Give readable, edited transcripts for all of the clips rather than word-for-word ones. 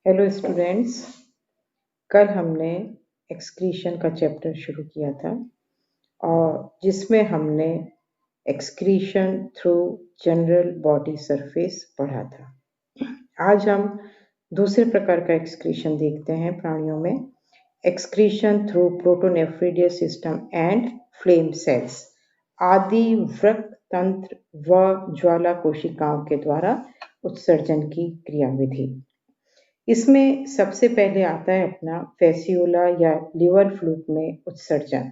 Hello students. कल हमने excretion का चैप्टर शुरू किया था और जिसमें हमने excretion through general body surface पढ़ा था। आज हम दूसरे प्रकार का एक्सक्रीशन देखते हैं प्राणियों में, excretion through protonephridial system and flame cells, आदि वृक्क तंत्र व ज्वाला कोशिकाओं के द्वारा उत्सर्जन की क्रियाविधि। इसमें सबसे पहले आता है अपना फेसियोला या लिवर फ्लूक में उत्सर्जन,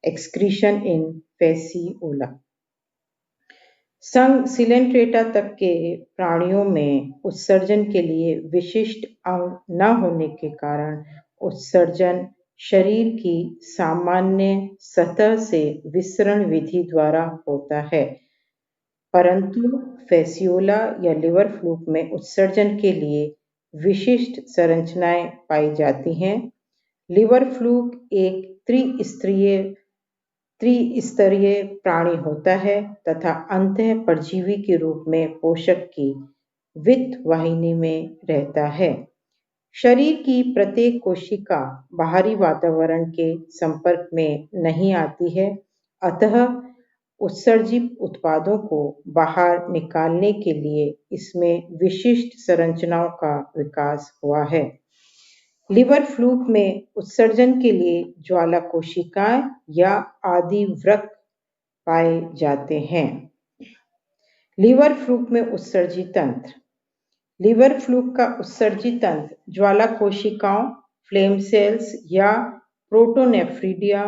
एक्सक्रीशन इन फेसियोला। संघ सिलेंट्रेटा तक के प्राणियों में उत्सर्जन के लिए विशिष्ट अंग न होने के कारण उत्सर्जन शरीर की सामान्य सतह से विसरण विधि द्वारा होता है, परंतु फेसियोला या लिवर फ्लूक में उत्सर्जन के लिए विशिष्ट संरचनाएं पाई जाती हैं। लिवर फ्लूक एक त्रिस्तरीय प्राणी होता है तथा अंतः परजीवी के रूप में पोषक की वित्त वाहिनी में रहता है। शरीर की प्रत्येक कोशिका बाहरी वातावरण के संपर्क में नहीं आती है, अतः उत्सर्जित उत्पादों को बाहर निकालने के लिए इसमें विशिष्ट संरचनाओं का विकास हुआ है। लिवर फ्लूक में उत्सर्जन के लिए ज्वाला कोशिकाएं या आदि वृक्क पाए जाते हैं। लिवर फ्लूक में उत्सर्जित तंत्र। लिवर फ्लूक का उत्सर्जित तंत्र ज्वाला कोशिकाओं, फ्लेम सेल्स या प्रोटोनेफ्रिडिया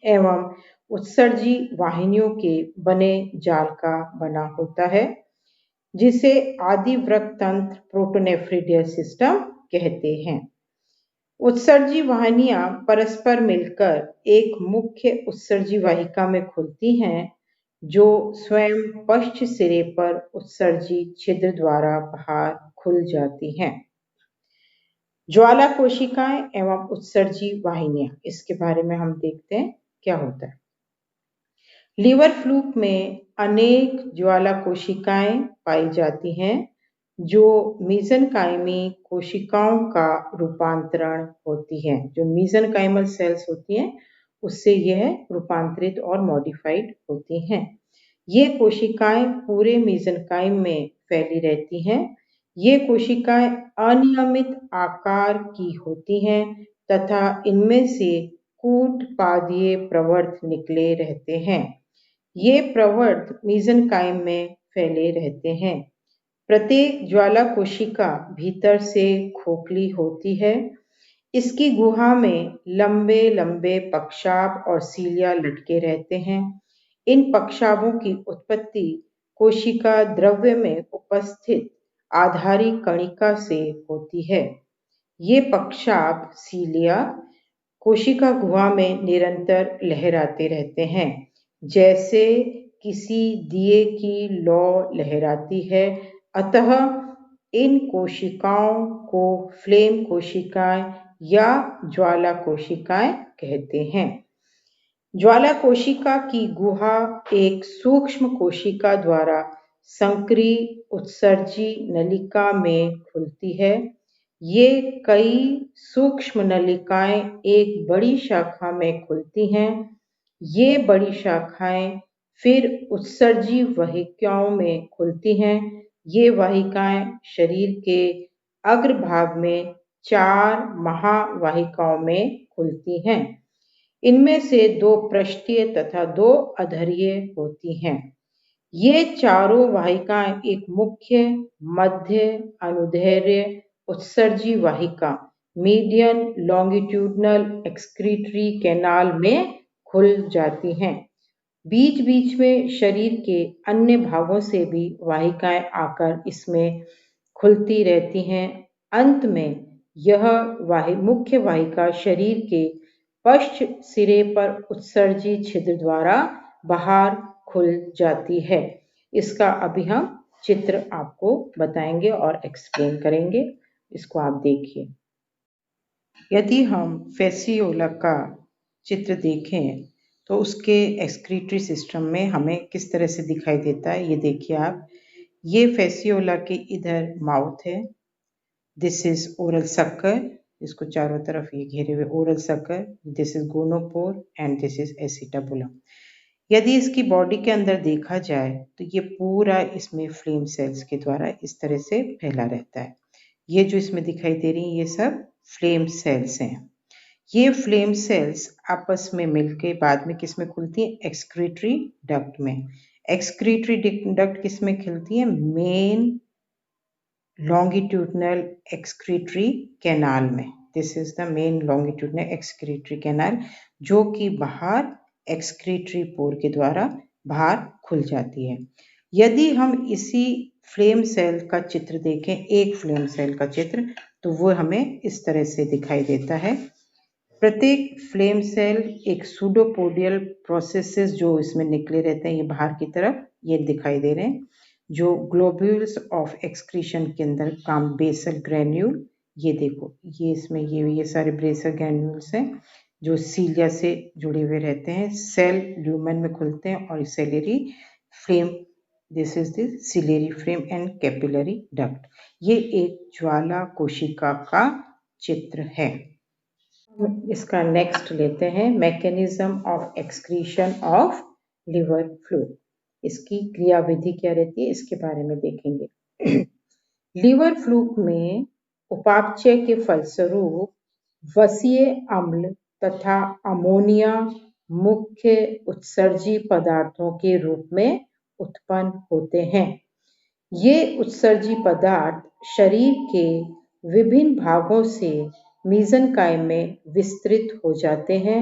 एवं उत्सर्जी वाहिनियों के बने जाल का बना होता है, जिसे आदि वृक्क तंत्र प्रोटोनेफ्रिडियल सिस्टम कहते हैं। उत्सर्जी वाहिनियां परस्पर मिलकर एक मुख्य उत्सर्जी वाहिका में खुलती हैं, जो स्वयं पश्च सिरे पर उत्सर्जी छिद्र द्वारा बाहर खुल जाती हैं। ज्वाला कोशिकाएं एवं उत्सर्जी वाहिनियां, इसके बारे में हम देखते हैं क्या होता है। लिवर फ्लूक में अनेक ज्वाला कोशिकाएं पाई जाती हैं, जो मीसेनकाइमी कोशिकाओं का रूपांतरण होती हैं। जो मीसेनकाइमल सेल्स होती हैं, उससे यह रूपांतरित और मॉडिफाइड होती हैं। ये कोशिकाएं पूरे मीसेनकाइम में फैली रहती हैं। ये कोशिकाएं अनियमित आकार की होती हैं तथा इनमें से कूटपादीय प्रवर्त निकले रहते हैं। ये प्रवर्त मीसेनकाइम में फैले रहते हैं। प्रत्येक ज्वाला कोशिका भीतर से खोखली होती है। इसकी गुहा में लंबे लंबे पक्षाभ और सीलिया लटके रहते हैं। इन पक्षाभों की उत्पत्ति कोशिका द्रव्य में उपस्थित आधारी कणिका से होती है। ये पक्षाभ सीलिया कोशिका गुहा में निरंतर लहराते रहते हैं, जैसे किसी दिए की लौ लहराती है। अतः इन कोशिकाओं को फ्लेम कोशिकाएं या ज्वाला कोशिकाएं कहते हैं। ज्वाला कोशिका की गुहा एक सूक्ष्म कोशिका द्वारा संक्री उत्सर्जी नलिका में खुलती है। ये कई सूक्ष्म नलिकाएं एक बड़ी शाखा में खुलती हैं। ये बड़ी शाखाएं फिर उत्सर्जी वाहिकाओं में खुलती हैं। ये वाहिकाएं शरीर के अग्रभाग में 4 महावाहिकाओं में खुलती हैं। इनमें से 2 पृष्ठीय तथा 2 अधरीय होती हैं। ये चारों वाहिकाएं एक मुख्य, मध्य, अनुदैर्ध्य उत्सर्जी वाहिका मीडियन लॉन्गिट्यूडनल एक्सक्रीटरी कैनाल में खुल जाती हैं। बीच बीच में शरीर के अन्य भागों से भी वाहिकाएं आकर इसमें खुलती रहती हैं। अंत में यह मुख्य वाहिका शरीर के पश्च सिरे पर उत्सर्जी छिद्र द्वारा बाहर खुल जाती है। इसका अभी हम चित्र आपको बताएंगे और एक्सप्लेन करेंगे। इसको आप देखिए। यदि हम फेसियोला का चित्र देखें तो उसके एक्सक्रीटरी सिस्टम में हमें किस तरह से दिखाई देता है, ये देखिए आप। ये फेसियोला के इधर माउथ है, दिस इज ओरल सक्कर, इसको चारों तरफ ये घेरे हुए oral sucker, this is gonopore and this is acetabulum. यदि इसकी बॉडी के अंदर देखा जाए तो ये पूरा इसमें फ्लेम सेल्स के द्वारा इस तरह से फैला रहता है। ये जो इसमें दिखाई दे रही है ये सब फ्लेम सेल्स हैं। ये फ्लेम सेल्स आपस में मिलके बाद में किस में खुलती है? एक्सक्रीटरी डक्ट में। एक्सक्रीटरी डक्ट किस में खुलती है? मेन longitudinal excretory कैनाल में। This is the main longitudinal excretory canal, जो कि बाहर एक्सक्रीटरी पोर के द्वारा बाहर खुल जाती है। यदि हम इसी फ्लेम सेल का चित्र देखें, एक फ्लेम सेल का चित्र, तो वो हमें इस तरह से दिखाई देता है। प्रत्येक फ्लेम सेल एक सूडोपोडियल प्रोसेसेस जो इसमें निकले रहते हैं, ये बाहर की तरफ ये दिखाई दे रहे हैं, जो ग्लोब्यूल्स ऑफ एक्सक्रीशन के अंदर काम बेसल ग्रैन्यूल, ये देखो ये इसमें ये सारे बेसल ग्रैन्यूल्स हैं जो सीलिया से जुड़े हुए रहते हैं, सेल ल्यूमेन में खुलते हैं और ciliary flame, this is the ciliary flame and capillary duct. ये एक ज्वाला कोशिका का चित्र है। इसका नेक्स्ट लेते हैं, mechanism of excretion of liver fluid. इसकी क्रियाविधि क्या रहती है इसके बारे में देखेंगे। लिवर फ्लूक में उपापचय के फलस्वरूप वसीय अम्ल तथा अमोनिया मुख्य उत्सर्जी पदार्थों के रूप में उत्पन्न होते हैं। ये उत्सर्जी पदार्थ शरीर के विभिन्न भागों से मेसेनकाइम में विस्तृत हो जाते हैं।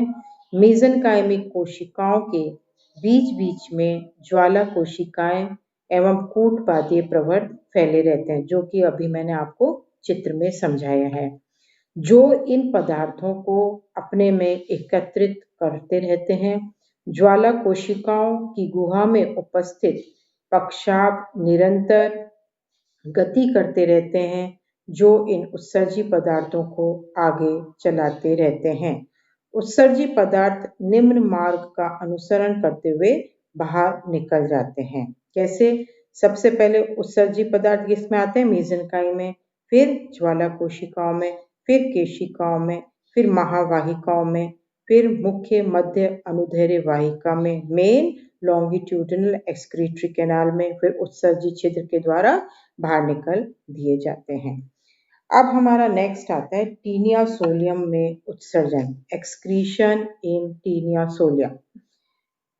मेसेनकाइमिक कोशिकाओं के बीच बीच में ज्वाला कोशिकाएं एवं कूटपादीय प्रवर्त फैले रहते हैं, जो कि अभी मैंने आपको चित्र में समझाया है, जो इन पदार्थों को अपने में एकत्रित करते रहते हैं। ज्वाला कोशिकाओं की गुहा में उपस्थित पक्षाभ निरंतर गति करते रहते हैं, जो इन उत्सर्जी पदार्थों को आगे चलाते रहते हैं। उत्सर्जी पदार्थ निम्न मार्ग का अनुसरण करते हुए बाहर निकल जाते हैं। कैसे? सबसे पहले उत्सर्जी पदार्थ किसमें आते हैं? मेसेनकाइम में, फिर ज्वाला कोशिकाओं में, फिर केशिकाओं में, फिर महावाहिकाओं में, फिर मुख्य मध्य अनुदैर्ध्य वाहिका में, मेन लॉन्गिट्यूडिनल एक्सक्रीटरी कैनाल में, फिर उत्सर्जी छिद्र के द्वारा बाहर निकल दिए जाते हैं। अब हमारा नेक्स्ट आता है टीनिया सोलियम में उत्सर्जन, excretion in taenia solium.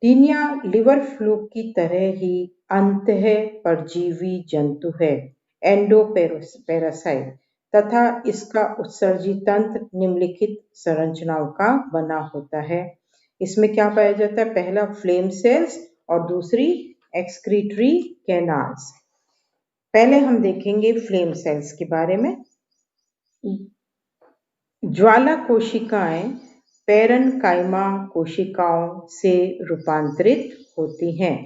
Taenia liver fluke की तरह ही अंतः परजीवी जंतु है, एंडोपेरासाइट, तथा इसका उत्सर्जी तंत्र निम्नलिखित संरचनाओं का बना होता है। इसमें क्या पाया जाता है? पहला फ्लेम सेल्स और दूसरी एक्सक्रीटरी कैनाल्स। पहले हम देखेंगे फ्लेम सेल्स के बारे में। ज्वाला कोशिकाएं पैरेन्काइमा कोशिकाओं से रूपांतरित होती हैं।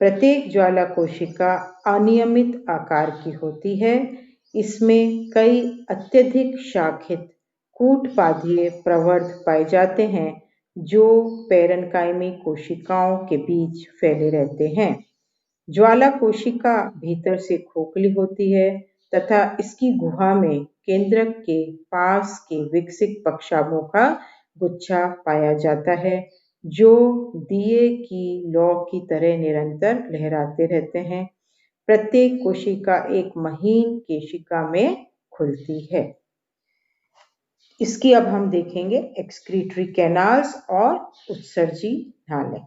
प्रत्येक ज्वाला कोशिका अनियमित आकार की होती है। इसमें कई अत्यधिक शाखित कूटपादीय प्रवर्त पाए जाते हैं, जो पैरेन्काइमी कोशिकाओं के बीच फैले रहते हैं। ज्वाला कोशिका भीतर से खोखली होती है तथा इसकी गुहा में केंद्रक के पास के विकसित पक्षाभों का गुच्छा पाया जाता है, जो दिए की लौ की तरह निरंतर लहराते रहते हैं। प्रत्येक कोशिका एक महीन केशिका में खुलती है। इसकी अब हम देखेंगे एक्सक्रीटरी कैनाल्स और उत्सर्जी नाले।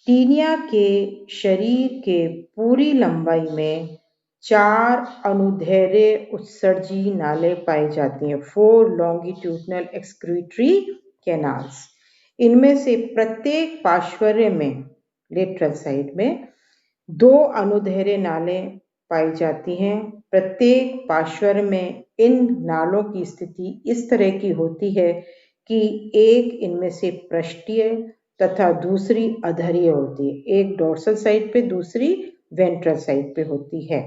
टीनिया के शरीर के पूरी लंबाई में 4 अनुदैर्ध्य उत्सर्जी नाले पाई जाती हैं, 4 लॉन्गिट्यूडिनल एक्सक्रीटरी कैनाल्स। इनमें से प्रत्येक पार्श्व में, लेटरल साइड में, 2 अनुदैर्ध्य नाले पाई जाती हैं। प्रत्येक पार्श्व में इन नालों की स्थिति इस तरह की होती है कि एक इनमें से पृष्ठीय तथा दूसरी अधरीय होती है, एक डोर्सल साइड पे, दूसरी वेंट्रल साइड पे होती है।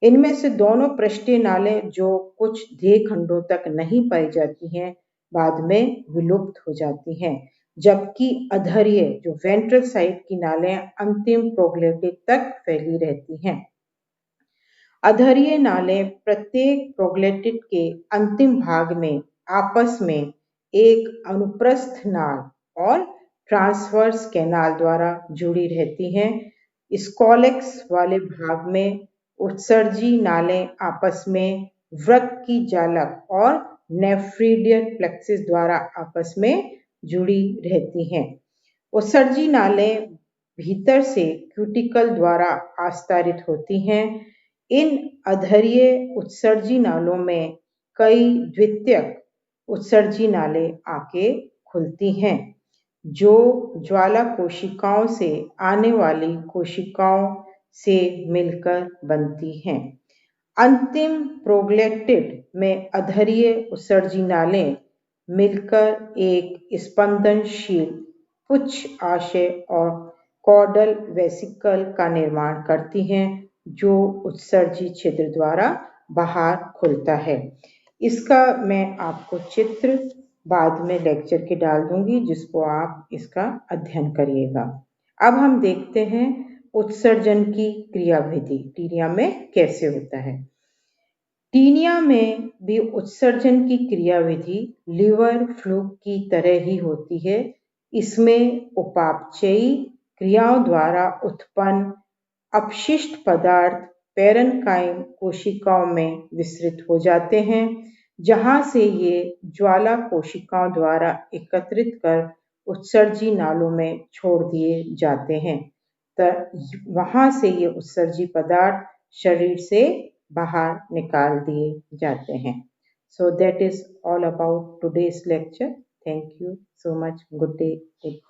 इनमें से दोनों पृष्ठीय नालें जो कुछ देह खंडों तक नहीं पाई जाती हैं, बाद में विलुप्त हो जाती हैं, जबकि अधरीय जो वेंट्रल साइड की नालें अंतिम प्रोग्लैटिड तक फैली रहती हैं। अधरीय नाले प्रत्येक प्रोग्लेटिड के अंतिम भाग में आपस में एक अनुप्रस्थ नाल और ट्रांसवर्स कैनाल द्वारा जुड़ी रहती हैं। स्कॉलेक्स वाले भाग में उत्सर्जी नालें आपस में वृक्क की जालक और नेफ्रीडियल प्लेक्सिस द्वारा आपस में जुड़ी रहती हैं। उत्सर्जी नालें भीतर से क्यूटिकल द्वारा आस्तारित होती हैं। इन अधरीय उत्सर्जी नालों में कई द्वितीयक उत्सर्जी नालें आके खुलती हैं, जो ज्वाला कोशिकाओं से आने वाली कोशिकाओं से मिलकर बनती हैं। अंतिम प्रोग्लेटिड में अधरीय उत्सर्जी नालें मिलकर एक स्पंदनशील पुच्छ आशय और कॉर्डल वेसिकल का निर्माण करती हैं, जो उत्सर्जी छिद्र द्वारा बाहर खुलता है। इसका मैं आपको चित्र बाद में लेक्चर के डाल दूंगी, जिसको आप इसका अध्ययन करिएगा। अब हम देखते हैं उत्सर्जन की क्रियाविधि टीनिया में कैसे होता है। टीनिया में भी उत्सर्जन की क्रियाविधि लिवर फ्लूक की तरह ही होती है। इसमें उपापचयी क्रियाओं द्वारा उत्पन्न अपशिष्ट पदार्थ पेरेन्काइम कोशिकाओं में विसरित हो जाते हैं, जहां से ये ज्वाला कोशिकाओं द्वारा एकत्रित कर उत्सर्जी नालों में छोड़ दिए जाते हैं। वहां से ये उत्सर्जी पदार्थ शरीर से बाहर निकाल दिए जाते हैं। So that is all about today's lecture. Thank you so much. Good day.